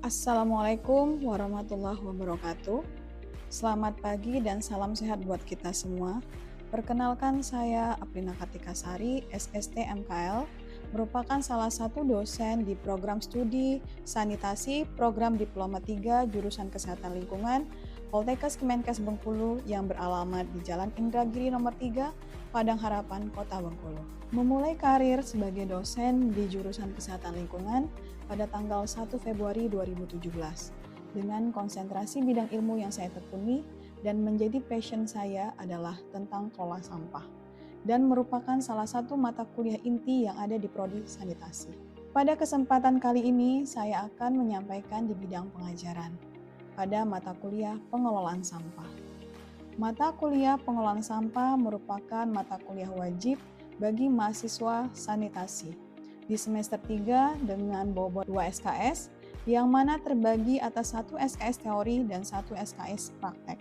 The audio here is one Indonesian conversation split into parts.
Assalamualaikum warahmatullahi wabarakatuh. Selamat pagi dan salam sehat buat kita semua. Perkenalkan saya Aprina Kartika Sari, SST MKL, merupakan salah satu dosen di program studi sanitasi program Diploma 3 jurusan Kesehatan Lingkungan Poltekkes Kemenkes Bengkulu yang beralamat di Jalan Indragiri nomor 3, Padang Harapan, Kota Bengkulu. Memulai karir sebagai dosen di jurusan Kesehatan Lingkungan pada tanggal 1 Februari 2017 dengan konsentrasi bidang ilmu yang saya tekuni dan menjadi passion saya adalah tentang kelola sampah dan merupakan salah satu mata kuliah inti yang ada di prodi sanitasi. Pada kesempatan kali ini saya akan menyampaikan di bidang pengajaran pada mata kuliah pengelolaan sampah. Mata kuliah pengelolaan sampah merupakan mata kuliah wajib bagi mahasiswa sanitasi di semester 3 dengan bobot 2 SKS yang mana terbagi atas 1 SKS teori dan 1 SKS praktek.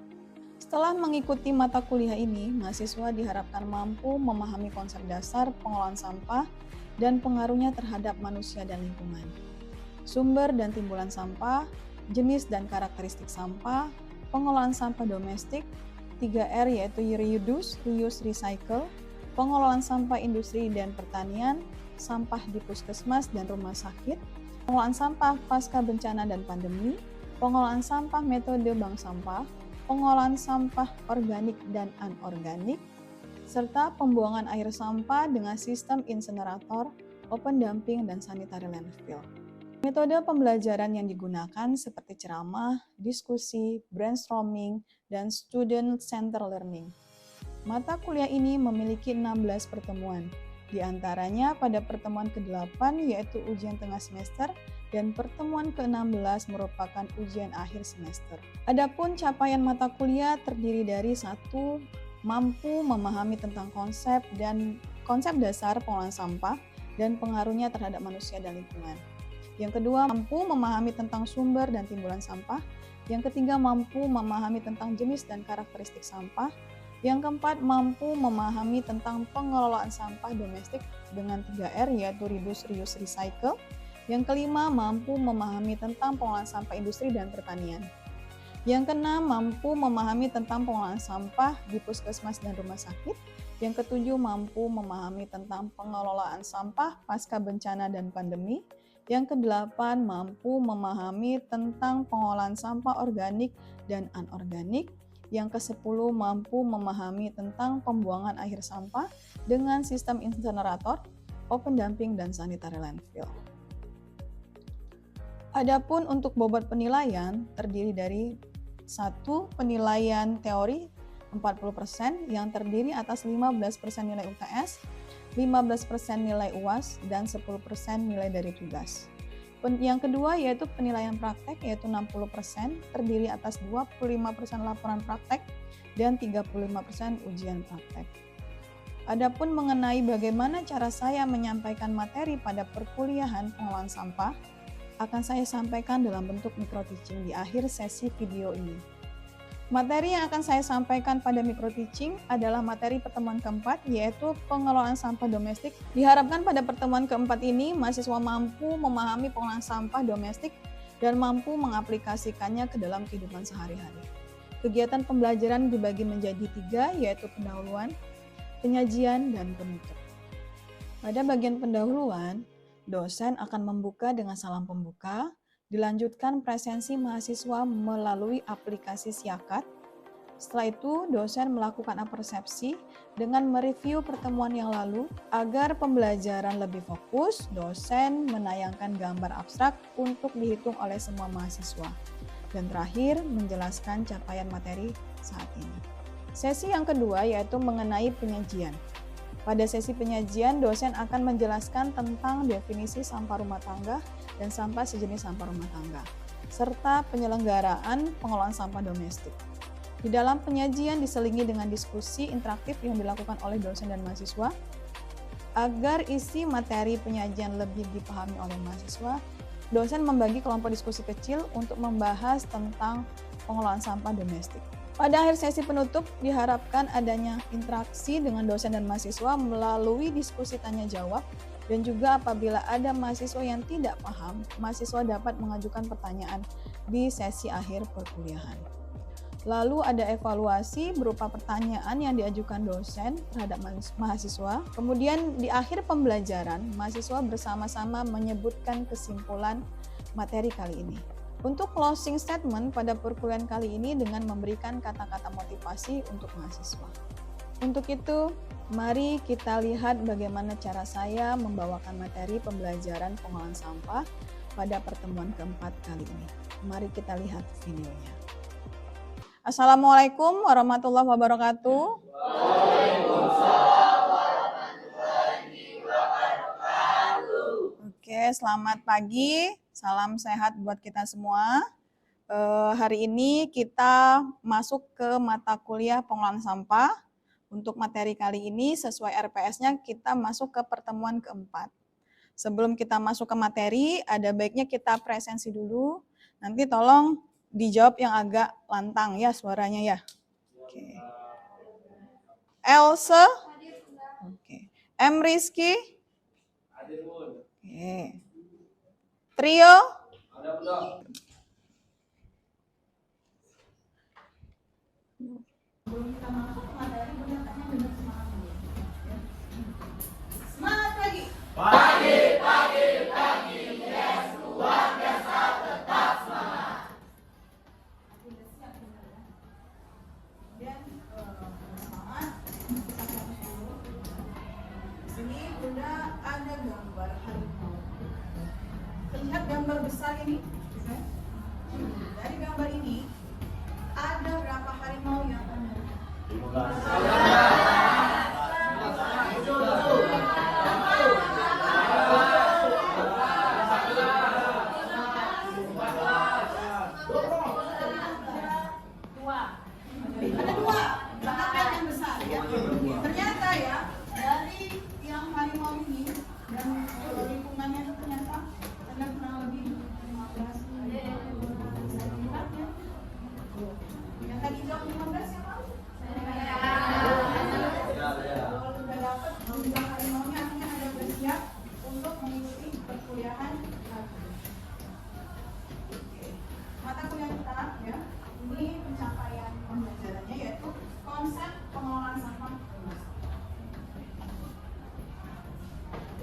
Setelah mengikuti mata kuliah ini, mahasiswa diharapkan mampu memahami konsep dasar pengelolaan sampah dan pengaruhnya terhadap manusia dan lingkungan. Sumber dan timbulan sampah, jenis dan karakteristik sampah, pengelolaan sampah domestik, 3R yaitu reduce, reuse, recycle, pengelolaan sampah industri dan pertanian, sampah di puskesmas dan rumah sakit, pengelolaan sampah pasca bencana dan pandemi, pengelolaan sampah metode bank sampah, pengelolaan sampah organik dan anorganik, serta pembuangan air sampah dengan sistem insenerator, open dumping, dan sanitary landfill. Metode pembelajaran yang digunakan seperti ceramah, diskusi, brainstorming, dan student-centered learning. Mata kuliah ini memiliki 16 pertemuan, di antaranya pada pertemuan ke-8 yaitu ujian tengah semester dan pertemuan ke-16 merupakan ujian akhir semester. Adapun capaian mata kuliah terdiri dari 1. Mampu memahami tentang konsep dasar pengelolaan sampah dan pengaruhnya terhadap manusia dan lingkungan. Yang kedua, mampu memahami tentang sumber dan timbulan sampah. Yang ketiga, mampu memahami tentang jenis dan karakteristik sampah. Yang keempat, mampu memahami tentang pengelolaan sampah domestik dengan 3R yaitu reduce, reuse, recycle. Yang kelima, mampu memahami tentang pengelolaan sampah industri dan pertanian. Yang keenam, mampu memahami tentang pengelolaan sampah di puskesmas dan rumah sakit. Yang ketujuh, mampu memahami tentang pengelolaan sampah pasca bencana dan pandemi. Yang kedelapan, mampu memahami tentang pengolahan sampah organik dan anorganik. Yang ke-10, mampu memahami tentang pembuangan akhir sampah dengan sistem insenerator, open dumping, dan sanitary landfill. Adapun untuk bobot penilaian terdiri dari 1. Penilaian teori 40% yang terdiri atas 15% nilai UTS, 15% nilai UAS, dan 10% nilai dari tugas. Yang kedua yaitu penilaian praktek yaitu 60% terdiri atas 25% laporan praktek dan 35% ujian praktek. Adapun mengenai bagaimana cara saya menyampaikan materi pada perkuliahan pengelolaan sampah akan saya sampaikan dalam bentuk micro teaching di akhir sesi video ini. Materi yang akan saya sampaikan pada micro teaching adalah materi pertemuan keempat yaitu pengelolaan sampah domestik. Diharapkan pada pertemuan keempat ini mahasiswa mampu memahami pengelolaan sampah domestik dan mampu mengaplikasikannya ke dalam kehidupan sehari-hari. Kegiatan pembelajaran dibagi menjadi 3 yaitu pendahuluan, penyajian, dan penutup. Pada bagian pendahuluan, dosen akan membuka dengan salam pembuka. Dilanjutkan presensi mahasiswa melalui aplikasi Siakat. Setelah itu, dosen melakukan apersepsi dengan mereview pertemuan yang lalu. Agar pembelajaran lebih fokus, dosen menayangkan gambar abstrak untuk dihitung oleh semua mahasiswa. Dan terakhir, menjelaskan capaian materi saat ini. Sesi yang kedua yaitu mengenai penyajian. Pada sesi penyajian, dosen akan menjelaskan tentang definisi sampah rumah tangga dan sampah sejenis sampah rumah tangga, serta penyelenggaraan pengelolaan sampah domestik. Di dalam penyajian diselingi dengan diskusi interaktif yang dilakukan oleh dosen dan mahasiswa. Agar isi materi penyajian lebih dipahami oleh mahasiswa, dosen membagi kelompok diskusi kecil untuk membahas tentang pengelolaan sampah domestik. Pada akhir sesi penutup, diharapkan adanya interaksi dengan dosen dan mahasiswa melalui diskusi tanya-jawab Dan juga apabila ada mahasiswa yang tidak paham, mahasiswa dapat mengajukan pertanyaan di sesi akhir perkuliahan. Lalu ada evaluasi berupa pertanyaan yang diajukan dosen terhadap mahasiswa. Kemudian di akhir pembelajaran, mahasiswa bersama-sama menyebutkan kesimpulan materi kali ini. Untuk closing statement pada perkuliahan kali ini dengan memberikan kata-kata motivasi untuk mahasiswa. Untuk itu, mari kita lihat bagaimana cara saya membawakan materi pembelajaran pengolahan sampah pada pertemuan keempat kali ini. Mari kita lihat videonya. Assalamualaikum warahmatullahi wabarakatuh. Waalaikumsalam warahmatullahi wabarakatuh. Oke, selamat pagi. Salam sehat buat kita semua. Hari ini kita masuk ke mata kuliah pengolahan sampah. Untuk materi kali ini sesuai RPS-nya kita masuk ke pertemuan keempat. Sebelum kita masuk ke materi, ada baiknya kita presensi dulu. Nanti tolong dijawab yang agak lantang ya suaranya ya. Oke. Else? Oke. M. Rizky? Oke. Trio? Sebelum kita masuk ke materi, banyaknya benar semangat dulu. Semangat pagi. Pagi, yes, luar biasa, tetap semangat. Udah siap benar ya. Kemudian semangat, kita fokus dulu. Di sini Bunda ada gambar harimau. Terlihat gambar besar ini? Dari gambar ini ada berapa harimau yang ada? 15. Ada dua, bahkan yang besar ya. Ternyata ya, dari yang harimau ini dan lingkungannya itu ternyata ada kurang lebih 15. Saya lihat ya. Yang tadi jawab 15 siapa? Kalau sudah dapat jumlah harimaunya, artinya ada bersiap untuk mengikuti perkuliahan lagi. Mata kuliah kita ya, ini pencapaian pembelajarannya yaitu konsep pengelolaan sampah domestik.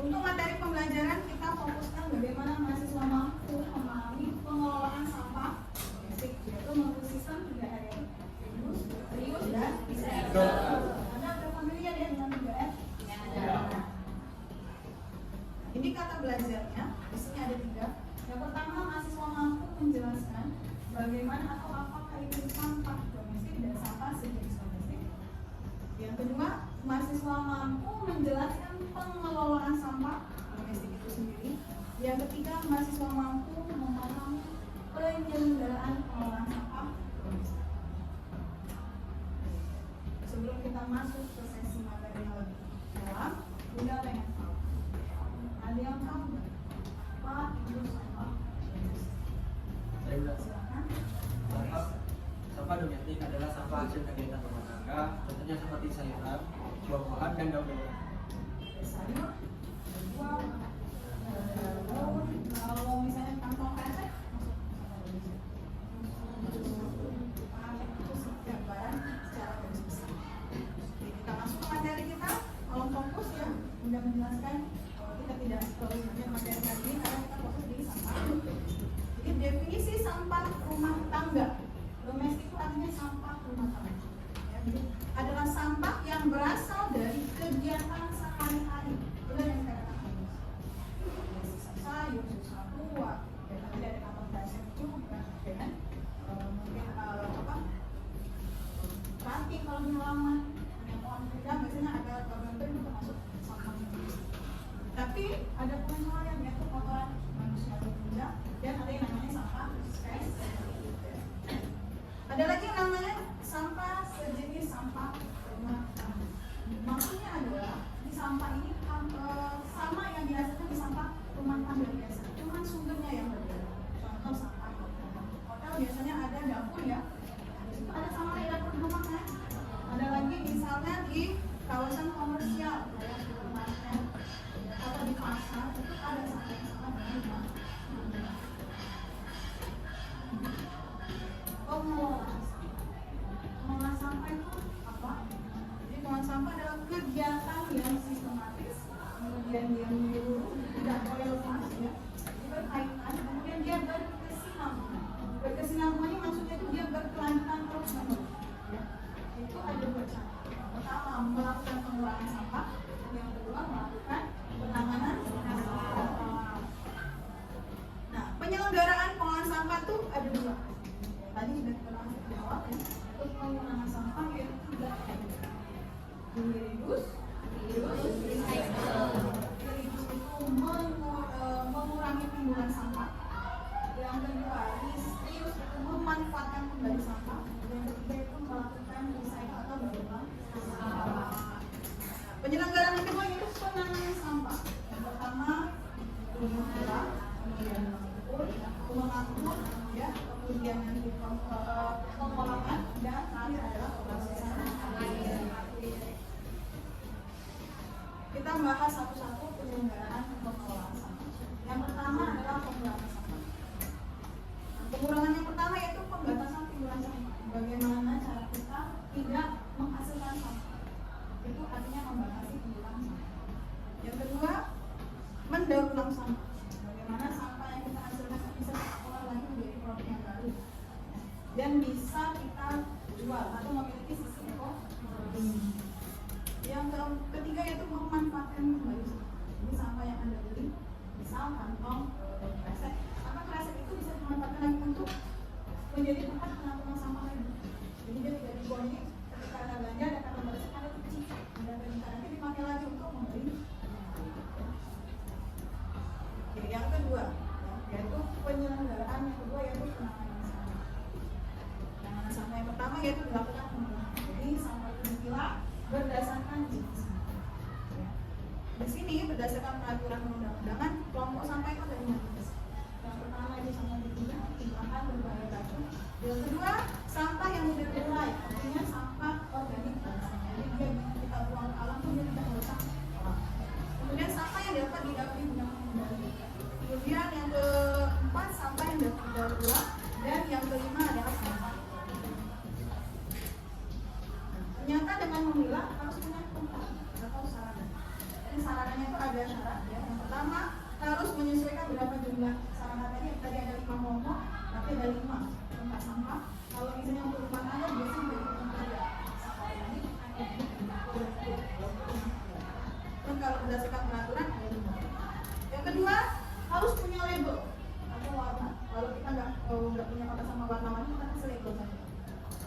Untuk materi pembelajaran kita fokuskan bagaimana mahasiswa mampu memahami pengelolaan sampah domestik, yaitu melalui sistem 3R, reuse dan recycle. Anda sudah familiar ya dengan 3R? Ya. Ini kata belajarnya, di sini ada 3. Yang pertama, mahasiswa mampu menjelaskan bagaimana atau apakah itu sampah domestik dan sampah sejenis domestik. Yang kedua, mahasiswa mampu menjelaskan pengelolaan sampah domestik itu sendiri. Yang ketiga, mahasiswa mampu memahami penyelenggaraan pengelolaan sampah domestik. Sebelum kita masuk ke sesi materi yang lebih dalam, Bunda pengen tahu. Ada yang tahu nggak? Apa itu sampah domestik? Silakan. Sampah domestik adalah sampah hasil kegiatan rumah tangga, contohnya seperti sayuran, buah-buahan, dan daun-daunan. Sayur, buah, daun, kalau misalnya kantong kresek, itu setiap barang secara garis besar. Oke, kita masuk ke materi kita. Kalau fokus ya, Bunda menjelaskan kalau kita tidak terus melihat materi kali ini karena kita fokus di sampah. Jadi definisi sampah rumah tangga domestik itu artinya sampah rumah tangga. Ya, jadi adalah sampah yang berasal dari kegiatan sehari-hari. Benar yang saya katakan. Sisa sayur, sisa buah, dan nanti ada kantong plastik juga, ya kan? Mungkin ranting kalau di halaman, yang pohon pindah biasanya ada gambar itu termasuk sampah. Tapi ada pun hal yang yaitu kotoran manusia benda dan ada yang namanya sampah spesies. Ada lagi yang namanya sampah sejenis sampah rumah tangga. Maksudnya adalah di sampah ini sama yang biasanya di sampah rumah tangga biasa, cuma sumbernya yang berbeda. Contoh sampah hotel. Hotel biasanya ada dapur ya. Di situ ada sampah di dapur rumah kan. Ada lagi misalnya di kawasan komersial kayak supermarket atau di pasar. Penyelenggaraan pengolahan sampah tuh ada dua. Tadi sudah kita bahas di awal ya. Untuk pengolahan sampah yaitu tiga. Reduce, recycle. Reduce itu mengurangi timbulan sampah. Yang kedua, reuse itu memanfaatkan kembali sampah. Yang ketiga itu melakukan recycle atau berulang sampah. Penyelenggaraan yang kedua itu penanganan sampah. Yang pertama, memilah, kemudian mengangkut, ya, kemudian nanti pengolahan, dan terakhir adalah pemrosesan. Kita bahas satu-satu penyelenggaraan pengolahan sampah. Yang pertama adalah pengurangan sampah. Pengurangan yang pertama yaitu pembatasan timbulan sampah. Bagaimana cara kita tidak menghasilkan sampah? Itu artinya membatasi timbulan sampah. Yang kedua, mendaur ulang sampah. Bagaimana sampah yang kita hasilkan bisa kita olah lagi menjadi produk yang baru dan bisa kita jual atau memiliki sisi ekonomi. Yang ketiga yaitu memanfaatkan kembali sampah. Jadi sampah yang Anda beli, misal kantong kresek, maka kresek itu bisa dimanfaatkan lagi untuk menjadi tempat penampungan sampah lagi. Jadi dia tidak dibuang ini ketika Anda belanja ada kantong kresek Anda cuci, Anda berikan nanti dipakai lagi untuk membeli. Jadi yang kedua, yaitu penyelenggaraan yang kedua yaitu penanganan sampah. Penanganan sampah yang pertama yaitu dilakukan pemilahan. Jadi sampah itu dipilah berdasarkan jenis sampah. Ya. Di sini berdasarkan peraturan perundang-undangan kelompok sampah itu ada 5 jenis. Yang pertama itu sampah berguna, timbangan berbahaya racun. Yang kedua sampah yang mudah berurai, artinya sampah organik. Jadi dia kita buang ke alam pun dia tidak merusak alam. Kemudian sampah yang dapat didaur ulang kembali. Kemudian yang keempat sampah yang dapat didaur ulang dan yang kelima adalah sampah. Ternyata dengan memilah harus punya tempat atau sarana. Jadi sarananya itu ada syarat ya. Yang pertama harus menyesuaikan berapa jumlah sarana tadi ada 5 momok, tapi ada 5 tempat sampah. Kalau misalnya untuk rumah tangga biasanya dari tempat ya. Dan kalau berdasarkan peraturan ada 5. Yang kedua harus punya label atau warna. Kalau kita nggak punya kotak sama warna-warni, kita kasih label saja.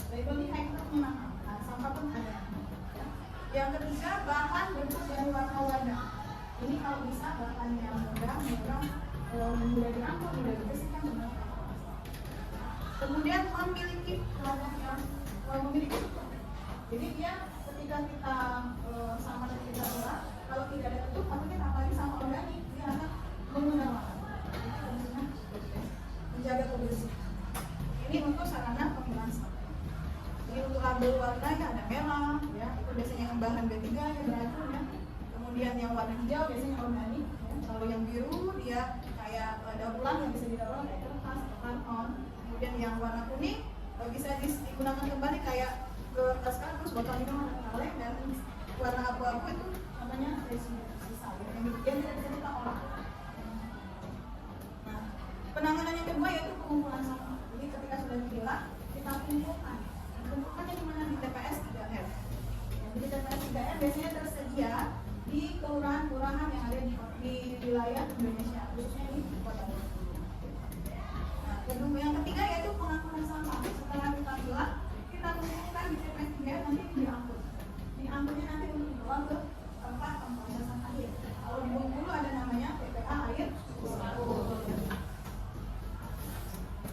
Label ini kayak kita punya nama. Nah, sampah pun ada. Yang ketiga bahan bentuk dan warna-warna. Ini kalau bisa bahan yang mudah diangkut, mudah dibersihkan, mudah. Kemudian memiliki kelompok yang memiliki tutup. Jadi dia ketika kita sampah yang kita olah, kalau tidak ada tutup, artinya apalagi sampah organik dia akan mengundang warna. Menjaga kebersihan. Ini untuk sarana pemilahan sampah. Jadi untuk label warna ya ada merah, ya itu biasanya yang bahan B3 yang beracun ya. Kemudian yang warna hijau biasanya organik. Ya. Kalau yang biru dia kayak daur ulang yang bisa didaur ulang kayak kertas atau karton. Kemudian yang warna kuning bisa digunakan kembali kayak kertas kardus, botol minum atau kaleng, dan warna abu-abu itu namanya sisa ya. Yang tidak bisa kita olah. Penanganan yang kedua yaitu pengumpulan sampah. Jadi ketika sudah dipilah, kita kumpulkan. Kumpulkannya di mana? Di TPS 3R. Jadi TPS 3R biasanya tersedia di kelurahan-kelurahan yang ada di wilayah Indonesia, khususnya di kota. Nah, yang ketiga yaitu pengangkutan sampah. Setelah kita pilah, kita kumpulkan di TPS 3R, nanti diangkut. Diangkutnya nanti untuk dibawa ke tempat pemrosesan akhir. Kalau di Bengkulu ada namanya TPA air.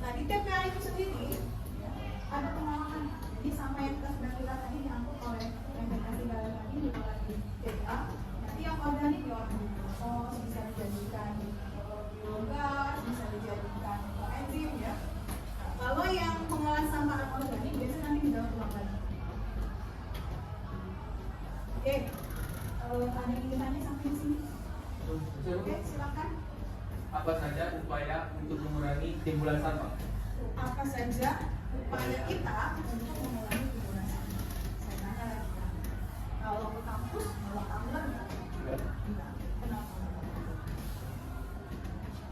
Nah di TPA itu sendiri ada pengolahan. Jadi sampah yang kita sudah pilah tadi diangkut oleh yang dikasih galer tadi diolah di TPA. Nanti yang organik diolah di kompos, bisa dijadikan biogas, bisa dijadikan enzim ya. Kalau yang pengolahan sampah organik biasanya nanti didaur ulang lagi. Oke, ada yang ditanya sampai di sini? Oke, silakan. Apa saja upaya untuk mengurangi timbulan sampah? Apa saja upaya kita untuk mengurangi timbulan sampah? Saya tanya lagi ya. Kalau ke kampus, bawa tumbler enggak? Enggak. Kenapa?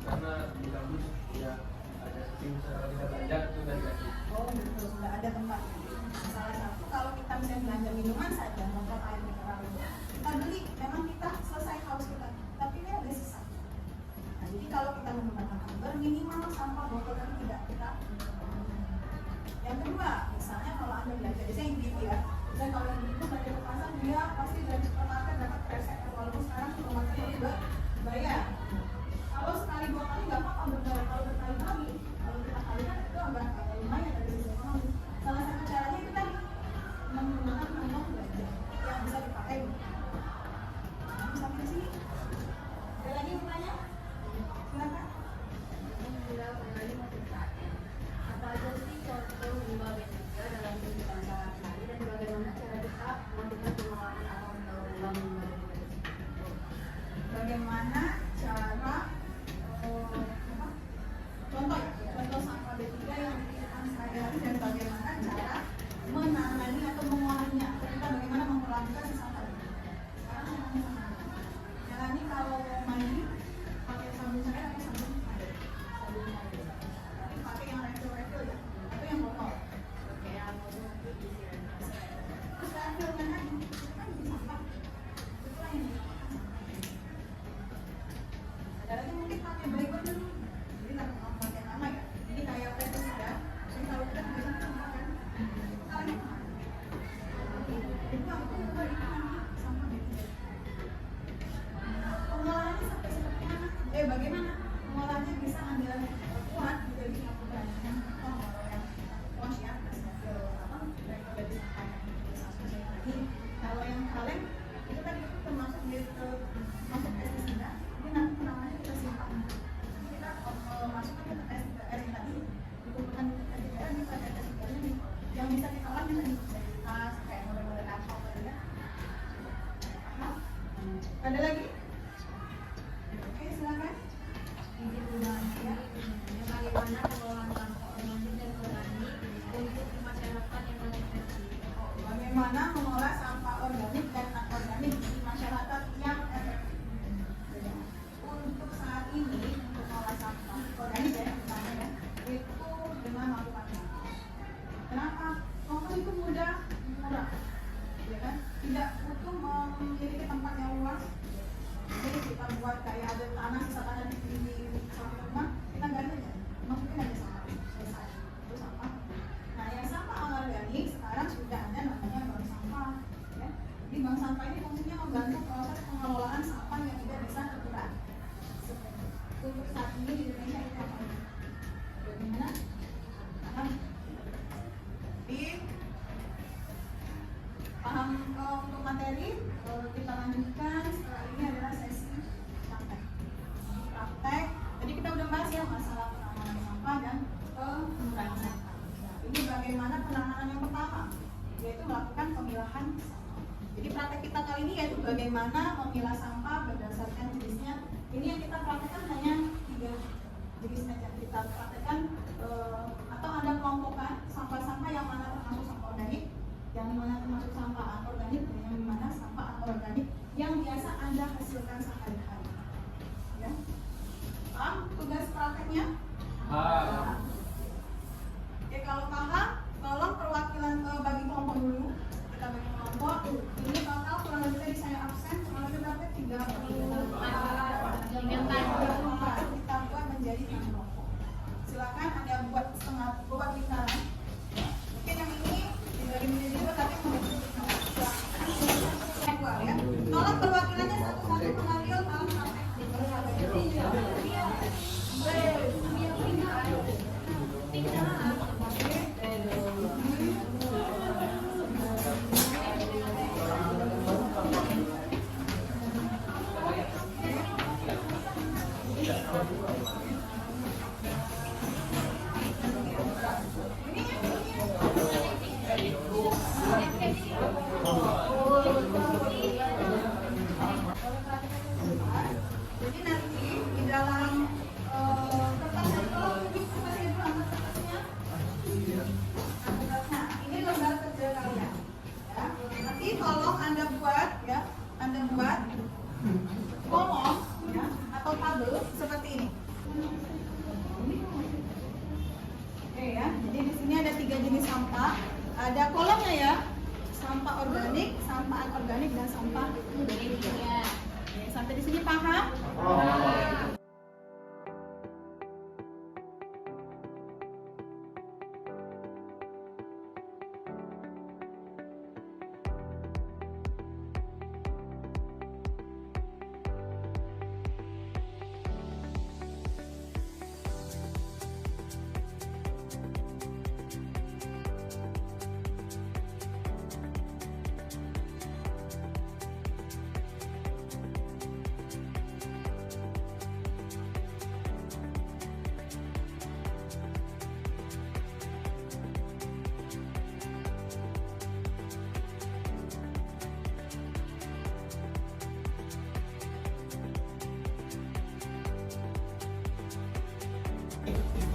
Karena di kampus ya ada tim secara kita belanja itu kan dikasih. Oh betul, sudah ada tempat. Salah satu kalau kita bisa belanja minuman saja, botol air mineral itu kita beli, memang kita selesai haus kita, tapi ini ada sisa. Nah, jadi kalau kita menggunakan tumbler minimal Anda belajar. Biasanya yang gitu ya. Dan kalau yang itu belajar ke pasar dia pasti dari supermarket dapat resep. Walaupun sekarang supermarket juga bayar. Kalau sekali 2 kali nggak apa-apa berbayar. Kalau berkali-kali, kalau kita kalikan itu agak lumayan dari sisi ekonomi. Salah satu caranya itu tadi menggunakan uang belanja yang bisa dipakai. Sampai sini. Ada lagi yang bertanya? Silakan. Apa aja sih contoh bunga B3 dalam kehidupan sehari-hari dan bagaimana cara kita melakukan pengelolaan atau mendaur ulang bunga B3 tersebut? Bagaimana cara contoh sampah B3 yang kehidupan sehari-hari dan bagaimana cara menangani atau mengolahnya, atau kita bagaimana memperlakukan si sampah B3. Sekarang semuanya sama. Yang ini kalau mandi pakai sabun cair atau sabun air? Sabun air. Tapi pakai yang refill ya, atau yang botol. Oke, yang mau disiram. Terus refill kan lagi, itu kan jadi sampah. Itulah yang ada lagi mungkin pakai baygon dulu. Jadi tak mau pakai nama ya. Ini kayak pestisida. Jadi kalau kita biasanya sampah kan, kalahnya kemana? Itu aku juga itu nanti sampah gitu. Pengolahannya sampai seperti mana? Bagaimana pengolahannya bisa Anda buat jadi sampah yang wash ya, dari sampah yang lagi. Kalau yang kaleng itu tadi itu termasuk masuk pestisida. Ini nanti penanganannya kita simpan. Kita masukkan ke pestisida yang tadi dikumpulkan di pestisida ini pada pestisida nih yang bisa kita olah tadi dari tas kayak model-model kantong tadi ya. Ada lagi? Oke, silakan. Izin bertanya, bagaimana pengelolaan sampah organik dan organik untuk masyarakat yang masih kecil? Bagaimana mengolah sampah organik dan anorganik di masyarakat yang efektif? Untuk saat ini, untuk mengolah sampah organik ya, misalnya ya, itu dengan melakukan kompos. Kenapa? Kompos itu mudah, murah, ya kan? Tidak butuh memiliki tempat yang luas. Jadi kita buat kayak ada tanah, sisa tanah di samping rumah, kita nggak ada ya, masukin aja sampah, selesai. Itu sampah. Nah, yang sampah anorganik sekarang sudah ada namanya bank sampah. Ya. Jadi bank sampah ini fungsinya membantu proses pengelolaan sampah yang tidak bisa terurai. Untuk saat ini di Indonesia itu apa? Bagaimana? Paham? Paham untuk materi? Kita lanjutkan. Setelah ini adalah sesi praktek. Praktek. Jadi kita udah bahas ya masalah penanganan sampah dan pengurangan sampah. Ini bagaimana penanganan yang pertama, yaitu melakukan pemilahan sampah. Jadi praktek kita kali ini yaitu bagaimana memilah sampah berdasarkan jenisnya. Ini yang kita praktekkan hanya 3 jenis saja. Kita praktekkan atau Anda kelompokkan sampah-sampah yang mana termasuk sampah organik, yang mana termasuk sampah anorganik, dan yang mana sampah anorganik yang biasa Anda hasilkan sehari-hari. Ya. Paham tugas prakteknya? Oke, kalau paham, tolong perwakilan bagi kelompok dulu. Kita bagi kelompok. Ini total kurang lebih tadi saya absen kurang lebih berapa? 34. Kita buat menjadi 6 kelompok. Silakan Anda buat setengah buat lingkaran. Mungkin yang ini dari menjadi 2 tapi silakan. Ya. Tolong perwakilannya satu-satu mengambil tahu sampai. Jadi nanti di dalam kertas itu masih ada kertasnya. Nah, ini lembar kerja kalian. Ya. Nanti tolong Anda buat ya, Anda buat kolom ya atau tabel seperti ini. Oke ya. Jadi di sini ada 3 jenis sampah. Ada kolomnya ya. Sampah organik, sampah anorganik dan sampah kimia. Sampai di sini paham?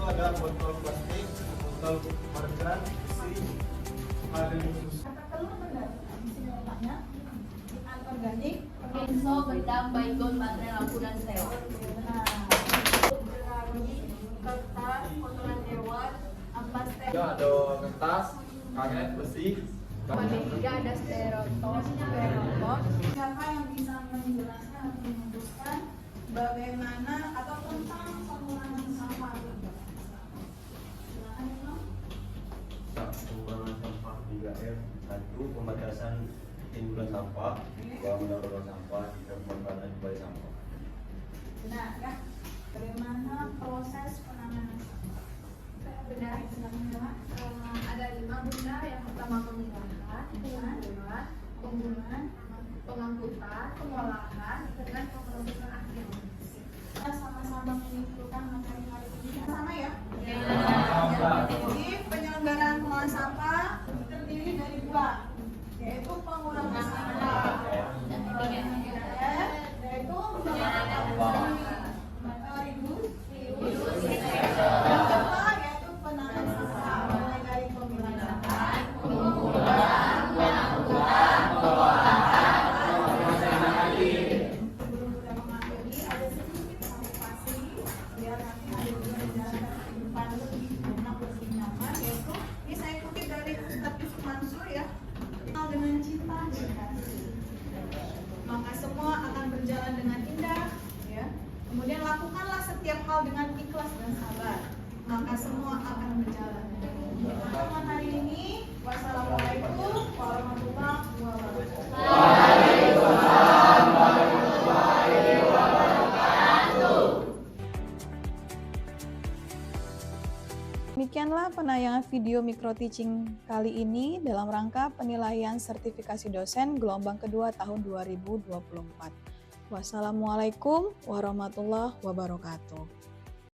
ada botol plastik, botol marjan, besi, ada khusus. Kata telur benar. Di sini letaknya organik, benzo, benang, baygon, baterai, lampu dan sewa. Benar. Kertas, kotoran hewan, ampas teh. Ya, ada kertas, karet, besi. Ketiga ada stereoton, stereoton. Siapa yang bisa menjelaskan atau memutuskan bagaimana atau tentang pengurangan sampah? Silakan Imam. Pengurangan sampah 3M. 1. Pembatasan timbulan sampah. 2. Mendaur sampah. 3. Pemanfaatan kembali sampah. Benar ya. Bagaimana proses penanganan sampah? Benar, ada 5 bunda. Yang pertama pemilahan, pengurangan, penggunaan, pengangkutan, pengolahan, dengan pemrosesan akhir. Kita sama-sama menyimpulkan materi hari ini. Sama ya? Ya. Jadi penyelenggaraan pengelolaan sampah terdiri dari 2, yaitu pengurangan sampah. Yaitu yang kedua yaitu penanganan sampah, mulai dari pemilahan sampah, sebelum kita mengakhiri ada sedikit motivasi biar nanti ada juga menjalankan kehidupan lebih enak, lebih nyaman, yaitu ini saya kutip dari Ustadz Yusuf Mansur ya, kenal dengan cinta dikasih, maka semua akan berjalan dengan indah ya. Kemudian lakukanlah setiap hal dengan ikhlas dan sabar, maka semua akan berjalan. Pertemuan hari ini, wassalamualaikum warahmatullahi wabarakatuh. Demikianlah penayangan video micro teaching kali ini dalam rangka penilaian sertifikasi dosen gelombang kedua tahun 2024. Wassalamualaikum warahmatullahi wabarakatuh.